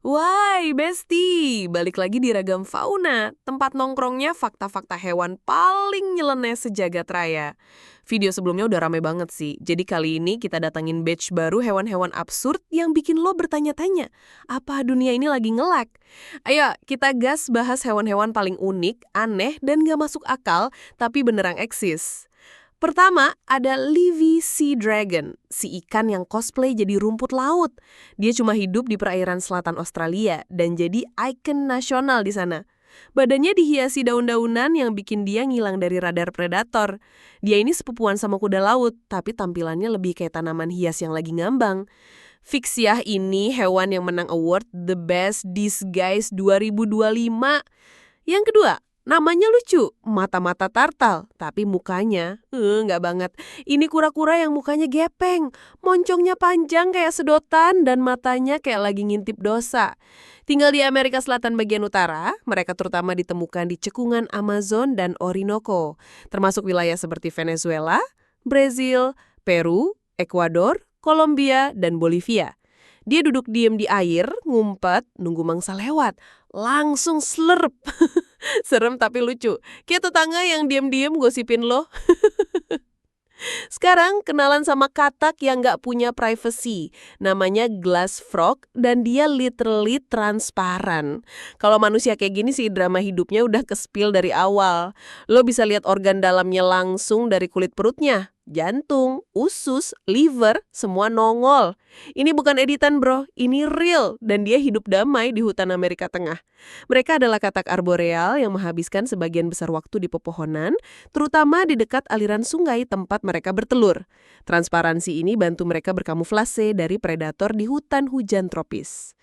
Why, Besti! Balik lagi di Ragam Fauna, tempat nongkrongnya fakta-fakta hewan paling nyeleneh sejagat raya. Video sebelumnya udah rame banget sih, jadi kali ini kita datangin batch baru hewan-hewan absurd yang bikin lo bertanya-tanya, apa dunia ini lagi nge-lag? Ayo, kita gas bahas hewan-hewan paling unik, aneh, dan gak masuk akal, tapi beneran eksis. Pertama, ada Livy Sea Dragon, si ikan yang cosplay jadi rumput laut. Dia cuma hidup di perairan selatan Australia dan jadi ikon nasional di sana. Badannya dihiasi daun-daunan yang bikin dia ngilang dari radar predator. Dia ini sepupuan sama kuda laut, tapi tampilannya lebih kayak tanaman hias yang lagi ngambang. Fixiah ini hewan yang menang award The Best Disguise 2025. Yang kedua, namanya lucu, mata-mata tartal, tapi mukanya, nggak banget. Ini kura-kura yang mukanya gepeng, moncongnya panjang kayak sedotan dan matanya kayak lagi ngintip dosa. Tinggal di Amerika Selatan bagian utara, mereka terutama ditemukan di cekungan Amazon dan Orinoco, termasuk wilayah seperti Venezuela, Brazil, Peru, Ekuador, Kolombia, dan Bolivia. Dia duduk diem di air, ngumpet, nunggu mangsa lewat. Langsung slurp. Serem tapi lucu. Kayak tetangga yang diem-diem gosipin lo. Sekarang kenalan sama katak yang nggak punya privacy. Namanya glass frog dan dia literally transparan. Kalau manusia kayak gini sih drama hidupnya udah ke-spill dari awal. Lo bisa lihat organ dalamnya langsung dari kulit perutnya. Jantung, usus, liver, semua nongol. Ini bukan editan bro, ini real. Dan dia hidup damai di hutan Amerika Tengah. Mereka adalah katak arboreal yang menghabiskan sebagian besar waktu di pepohonan, terutama di dekat aliran sungai tempat mereka bertelur. Transparansi ini bantu mereka berkamuflase dari predator di hutan hujan tropis.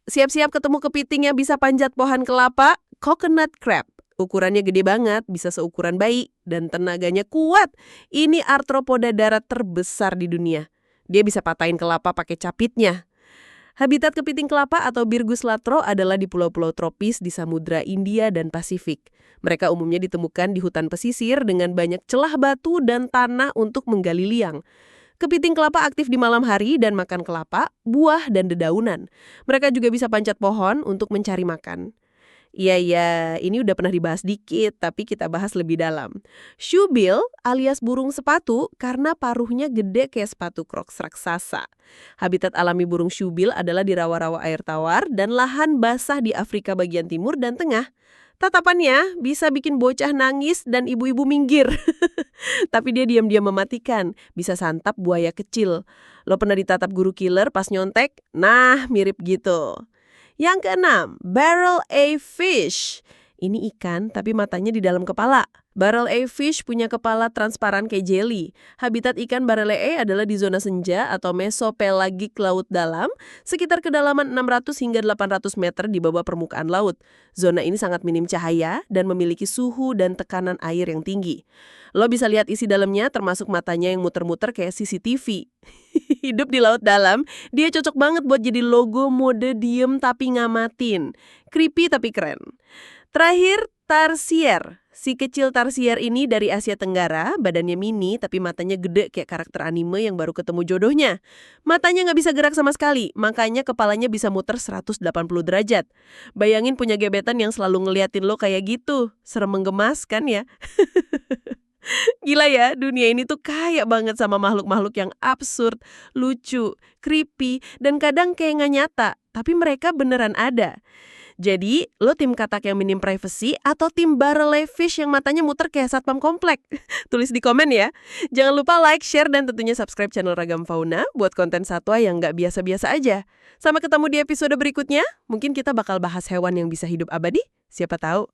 Siap-siap ketemu kepiting yang bisa panjat pohon kelapa, coconut crab. Ukurannya gede banget, bisa seukuran bayi, dan tenaganya kuat. Ini arthropoda darat terbesar di dunia. Dia bisa patahin kelapa pakai capitnya. Habitat kepiting kelapa atau Birgus latro adalah di pulau-pulau tropis di Samudra India dan Pasifik. Mereka umumnya ditemukan di hutan pesisir dengan banyak celah batu dan tanah untuk menggali liang. Kepiting kelapa aktif di malam hari dan makan kelapa, buah, dan dedaunan. Mereka juga bisa panjat pohon untuk mencari makan. Iya, ini udah pernah dibahas dikit, tapi kita bahas lebih dalam. Shoebill alias burung sepatu karena paruhnya gede kayak sepatu Crocs raksasa. Habitat alami burung shoebill adalah di rawa-rawa air tawar dan lahan basah di Afrika bagian timur dan tengah. Tatapannya bisa bikin bocah nangis dan ibu-ibu minggir. Tapi dia diam-diam mematikan, bisa santap buaya kecil. Lo pernah ditatap guru killer pas nyontek? Nah, mirip gitu. Yang keenam, barrel A fish. Ini ikan tapi matanya di dalam kepala. Barrel A fish punya kepala transparan kayak jelly. Habitat ikan barrel A adalah di zona senja atau mesopelagik laut dalam, sekitar kedalaman 600 hingga 800 meter di bawah permukaan laut. Zona ini sangat minim cahaya dan memiliki suhu dan tekanan air yang tinggi. Lo bisa lihat isi dalamnya termasuk matanya yang muter-muter kayak CCTV. Hidup di laut dalam, dia cocok banget buat jadi logo mode diem tapi ngamatin. Creepy tapi keren. Terakhir, tarsier. Si kecil tarsier ini dari Asia Tenggara, badannya mini tapi matanya gede kayak karakter anime yang baru ketemu jodohnya. Matanya nggak bisa gerak sama sekali, makanya kepalanya bisa muter 180 derajat. Bayangin punya gebetan yang selalu ngeliatin lo kayak gitu. Serem menggemaskan ya. Gila ya, dunia ini tuh kaya banget sama makhluk-makhluk yang absurd, lucu, creepy, dan kadang kayak nggak nyata. Tapi mereka beneran ada. Jadi, lo tim katak yang minim privacy atau tim barrelfish yang matanya muter kayak satpam komplek? Tulis di komen ya. Jangan lupa like, share, dan tentunya subscribe channel Ragam Fauna buat konten satwa yang nggak biasa-biasa aja. Sampai ketemu di episode berikutnya, mungkin kita bakal bahas hewan yang bisa hidup abadi, siapa tahu.